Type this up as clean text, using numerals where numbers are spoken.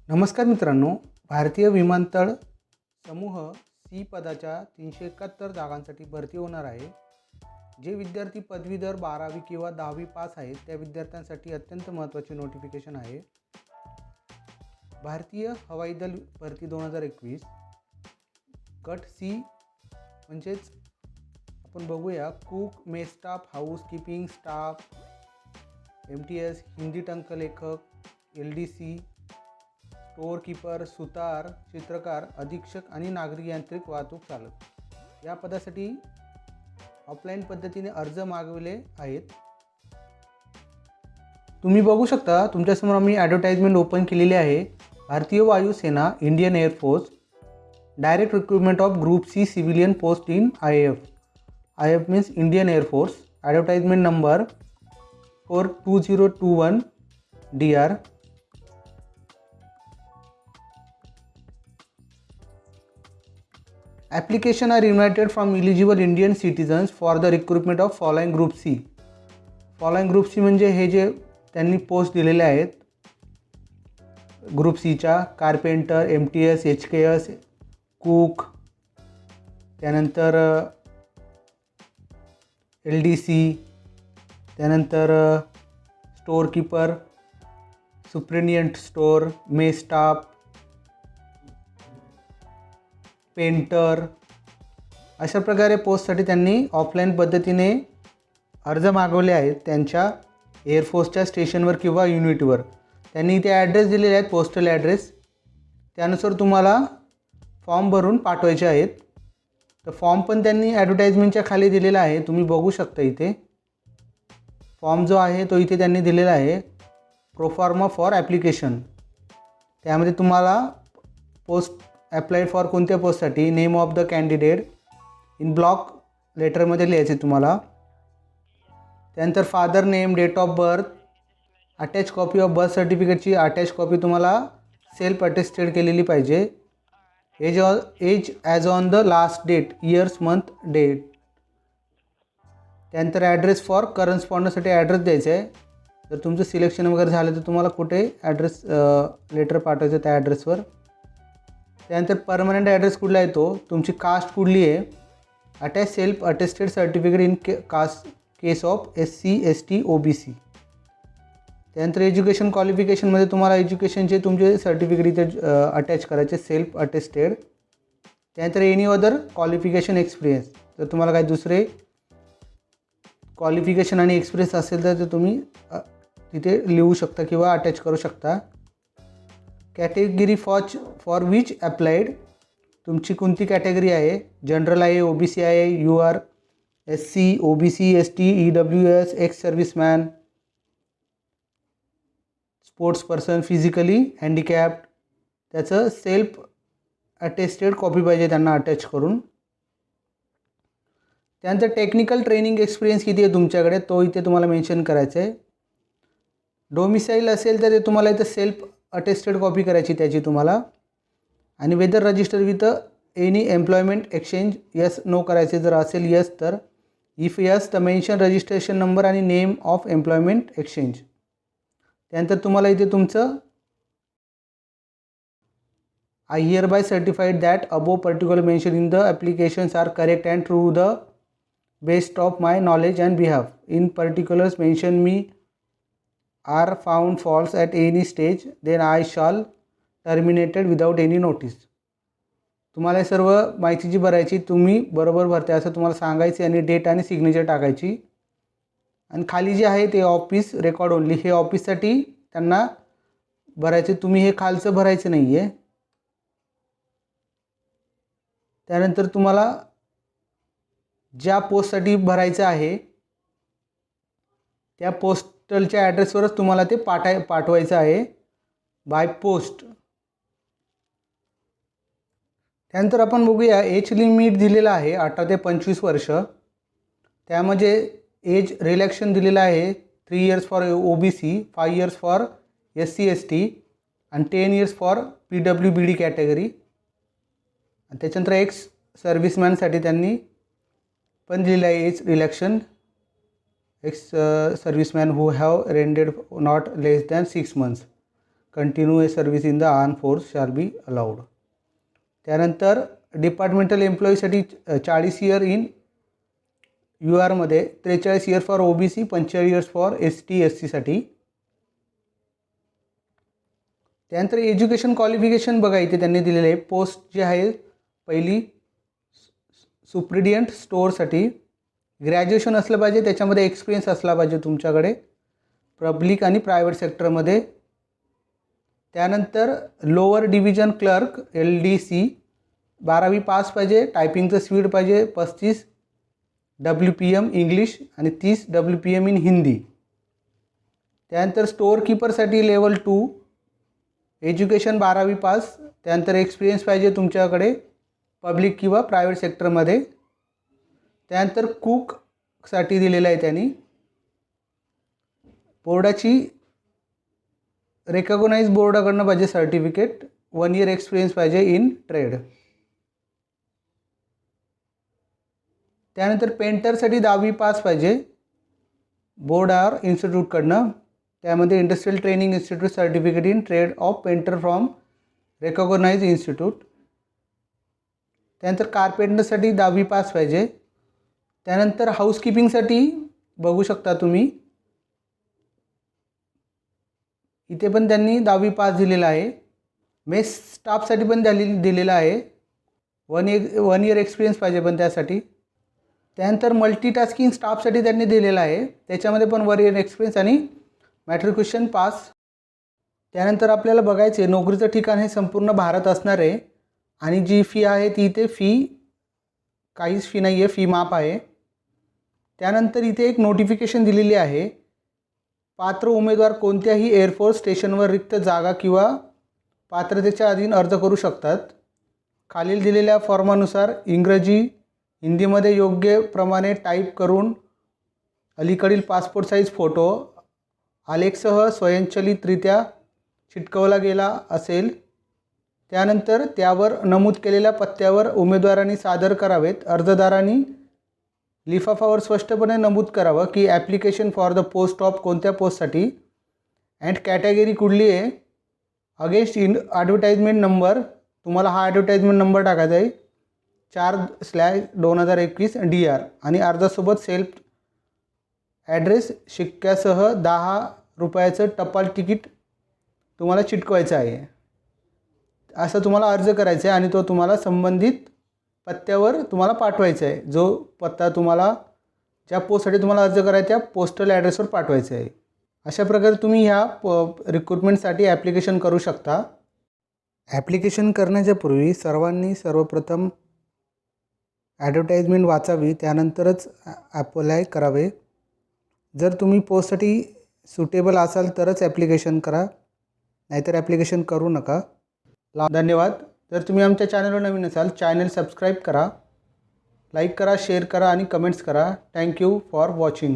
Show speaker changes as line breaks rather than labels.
नमस्कार मित्रांनो, भारतीय विमानतळ समूह सी पदाच्या 371 जागांसाठी भरती होणार आहे. जे विद्यार्थी पदवीधर 12वी किंवा 10वी पास आहेत त्या विद्यार्थ्यांसाठी अत्यंत महत्त्वाचे नोटिफिकेशन आहे. भारतीय हवाई दल भरती 2021 गट सी म्हणजेच आपण बघूया cook, mess staff, housekeeping staff, MTS, Hindi टंकलेखक, LDC, स्टोअर कीपर, सुतार, चित्रकार, अधीक्षक आणि नागरी यांत्रिक वाहतूक चालक या पदासाठी ऑफलाईन पद्धतीने अर्ज मागवले आहेत. तुम्ही बघू शकता तुमच्यासमोर आम्ही ॲडव्हर्टाइजमेंट ओपन केलेली आहे. भारतीय वायुसेना, Indian air force, direct recruitment of group C civilian post in IAF. IAF means Indian air force. Advertisement number 42021 DR. Application are invited from eligible Indian citizens for the recruitment of following group C. Following group C म्हणजे हे जे त्यांनी post दिलेले आहेत group सीच्या: carpenter, MTS, HKS, cook, त्यानंतर LDC, त्यानंतर store keeper, superintendent store, mess staff, painter, अशा प्रकारे पोस्टसाठी त्यांनी ऑफलाईन पद्धतीने अर्ज मागवले आहेत त्यांच्या एअरफोर्सच्या स्टेशनवर किंवा युनिटवर. त्यांनी इथे ॲड्रेस दिलेले आहेत, पोस्टल ॲड्रेस. त्यानुसार तुम्हाला फॉर्म भरून पाठवायचे आहेत. तर फॉर्म पण त्यांनी ॲडव्हर्टाइजमेंटच्या खाली दिलेला आहे, तुम्ही बघू शकता. इथे फॉर्म जो आहे तो इथे त्यांनी दिलेला आहे, प्रोफॉर्मा फॉर ॲप्लिकेशन. त्यामध्ये तुम्हाला पोस्ट अप्लाइड फॉर कोणत्या पोस्टसाठी, name of the candidate in block लेटरमध्ये लिहायचे तुम्हाला. त्यानंतर father name, date of birth, attach copy of birth सर्टिफिकेटची अटॅच कॉपी तुम्हाला सेल्फ अटेस्टेड केलेली पाहिजे. Age as on the last date, years, month, date. त्यानंतर ॲड्रेस फॉर करस्पॉन्डन्ससाठी ॲड्रेस द्यायचा आहे. जर तुमचं सिलेक्शन वगैरे झालं तर तुम्हाला कुठे ॲड्रेस लेटर पाठवायचं त्या ॲड्रेसवर. त्यानंतर परमनंट ॲड्रेस कुठला आहे तो, तुमची कास्ट कुठली आहे, attach self attested certificate in case of SC ST OBC. त्यानंतर एज्युकेशन क्वालिफिकेशनमध्ये तुम्हाला एज्युकेशनचे तुमचे सर्टिफिकेट इथे अटॅच करायचे, सेल्फ अटेस्टेड. त्यानंतर एनी अदर क्वालिफिकेशन एक्सपिरियन्स, जर तुम्हाला काही दुसरे क्वालिफिकेशन आणि एक्सपिरियन्स असेल तर ते तुम्ही तिथे लिहू शकता किंवा अटॅच करू शकता. कॅटेगरी फॉर विच अप्लाइड, तुमची कोणती कॅटेगरी आहे, जनरल आहे, OBC आहे, UR, SC, OBC, ST, EWS, ex serviceman, sports person, physically handicapped. त्याचं सेल्फ अटेस्टेड कॉपी पाहिजे त्यांना अटॅच करून. त्यानंतर टेक्निकल ट्रेनिंग एक्सपिरियन्स किती आहे तुमच्याकडे तो इथे तुम्हाला मेन्शन करायचं आहे. डोमिसाईल असेल तर ते तुम्हाला इथं सेल्फ अटेस्टेड कॉपी करायची त्याची तुम्हाला. आणि whether register with any employment exchange, yes no करायचे. जर असेल यस तर, इफ यस तर मेन्शन रजिस्ट्रेशन नंबर आणि नेम ऑफ एम्प्लॉयमेंट एक्सचेंज. त्यानंतर तुम्हाला इथे तुमचं I hereby certified that above particular mention in the applications are correct and true the best of my knowledge and behalf. In particulars mention me are found false at any stage, then I shall terminated without any notice. तुम्हाला सर्व माहिती जी भरायची तुम्ही बरोबर भरते असं तुम्हाला सांगायचे आणि डेट आणि सिग्नेचर टाकायची. आणि खाली जे आहे ते ऑफिस रेकॉर्ड ओनली, हे ऑफिससाठी त्यांना भरायचे, तुम्ही हे खालचं भरायचं नाही आहे. त्यानंतर तुम्हाला ज्या पोस्टसाठी भरायचं आहे त्या पोस्टलच्या ॲड्रेसवरच तुम्हाला ते पाठवायचं आहे बाय पोस्ट. त्यानंतर आपण बघूया एज लिमिट दिलेलं आहे 18 ते 25 वर्ष. त्यामध्ये एज रिलॅक्शन दिलेलं आहे 3 years for OBC, 5 years for SC ST आणि 10 इयर्स फॉर PWBD कॅटेगरी. आणि त्याच्यानंतर एक्स सर्व्हिसमॅनसाठी त्यांनी पण दिलेलं आहे age रिलॅक्शन. ex servicemen who have rendered not less than 6 months. Continue a service in the arm force shall be allowed. त्यानंतर departmental एम्प्लॉईसाठी 40 year in URमध्ये, 43 year for OBC, 45 years for ST SCसाठी. त्यानंतर एज्युकेशन क्वालिफिकेशन बघा इथे त्यांनी दिलेले आहे. पोस्ट जी आहे पहिली सुप्रिडियंट स्टोअरसाठी ग्रॅज्युएशन असलं पाहिजे, त्याच्यामध्ये एक्सपिरियन्स असला पाहिजे तुमच्याकडे पब्लिक आणि प्रायव्हेट सेक्टरमध्ये. त्यानंतर लोअर डिव्हिजन क्लर्क LDC 12वी पास पाहिजे, टायपिंगचं स्पीड पाहिजे 35 WPM इंग्लिश आणि 30 WPM इन हिंदी. त्यानंतर स्टोअर कीपरसाठी लेवल 2 एज्युकेशन 12वी पास, त्यानंतर एक्सपिरियन्स पाहिजे तुमच्याकडे पब्लिक किंवा प्रायव्हेट सेक्टरमध्ये. त्यानंतर कुकसाठी दिलेलं आहे त्यांनी बोर्डाची रेकॉग्नाइज बोर्डाकडनं पाहिजे सर्टिफिकेट, 1 इयर एक्सपिरियन्स पाहिजे इन ट्रेड. त्यानंतर पेंटरसाठी 10वी पास पाहिजे बोर्ड ऑर इन्स्टिट्यूटकडनं, त्यामध्ये industrial training institute certificate in trade off painter from recognise institute. त्यानंतर कारपेंटरसाठी 10वी पास पाहिजे. त्यानंतर हाऊसकीपिंगसाठी बघू शकता तुम्ही इथे पण त्यांनी 10वी पास दिलेला आहे. मेस स्टाफसाठी पण दिलेला आहे, 1 इयर एक्सपिरियन्स पाहिजे पण त्यासाठी. त्यानंतर मल्टीटास्किंग स्टाफसाठी त्यांनी दिलेला आहे, त्याच्यामध्ये पण 1 इयर एक्सपिरियन्स आणि मॅट्रिक्युलेशन पास. त्यानंतर आपल्याला बघायचे आहे नोकरीचं ठिकाण हे संपूर्ण भारत असणार आहे आणि जी फी आहे ती इथे काहीच फी नाही आहे, फी माफ आहे. त्यानंतर इथे एक नोटिफिकेशन दिलेली आहे, पात्र उमेदवार कोणत्याही एअरफोर्स स्टेशनवर रिक्त जागा किंवा पात्रतेच्या अधीन अर्ज करू शकतात. खालील दिलेल्या फॉर्मानुसार इंग्रजी हिंदीमध्ये योग्य प्रमाणे टाईप करून अलीकडील पासपोर्ट साईज फोटो आलेखसह स्वयंचलितरित्या चिटकवला गेला असेल. त्यानंतर त्यावर नमूद केलेल्या पत्त्यावर उमेदवारांनी सादर करावेत. अर्जदारांनी लिफाफावर स्पष्टपणे नमूद करावं की application for the post of कोणत्या पोस्टसाठी अँड कॅटेगरी कुठली आहे. अगेन्स्ट ॲडव्हर्टाइजमेंट नंबर, तुम्हाला हा ॲडव्हर्टाइजमेंट नंबर टाकायचा आहे 4/2021 DR आणि अर्जासोबत सेल्फ ॲड्रेस शिक्क्यासह 10 रुपयाचं टपाल तिकीट तुम्हाला चिटकवायचं आहे. असं तुम्हाला अर्ज करायचा आहे आणि तो तुम्हाला संबंधित पत्त्यावर तुम्हाला पाठवायचा आहे. जो पत्ता तुम्हाला ज्या पोस्टसाठी तुम्हाला अर्ज करायचा त्या पोस्टल ॲड्रेसवर पाठवायचा आहे. अशा प्रकारे तुम्ही ह्या रिक्रुटमेंटसाठी ॲप्लिकेशन करू शकता. ॲप्लिकेशन करण्याच्या पूर्वी सर्वांनी सर्वप्रथम ॲडव्हर्टाइजमेंट वाचावी, त्यानंतरच अप्लाय करावे. जर तुम्ही पोस्टसाठी सुटेबल असाल तरच ॲप्लिकेशन करा, नाहीतर ॲप्लिकेशन करू नका. धन्यवाद. जर तुम्ही आमच्या चॅनलवर नवीन असाल चॅनल सबस्क्राईब करा, लाईक करा, शेअर करा आणि कमेंट्स करा. Thank you for watching.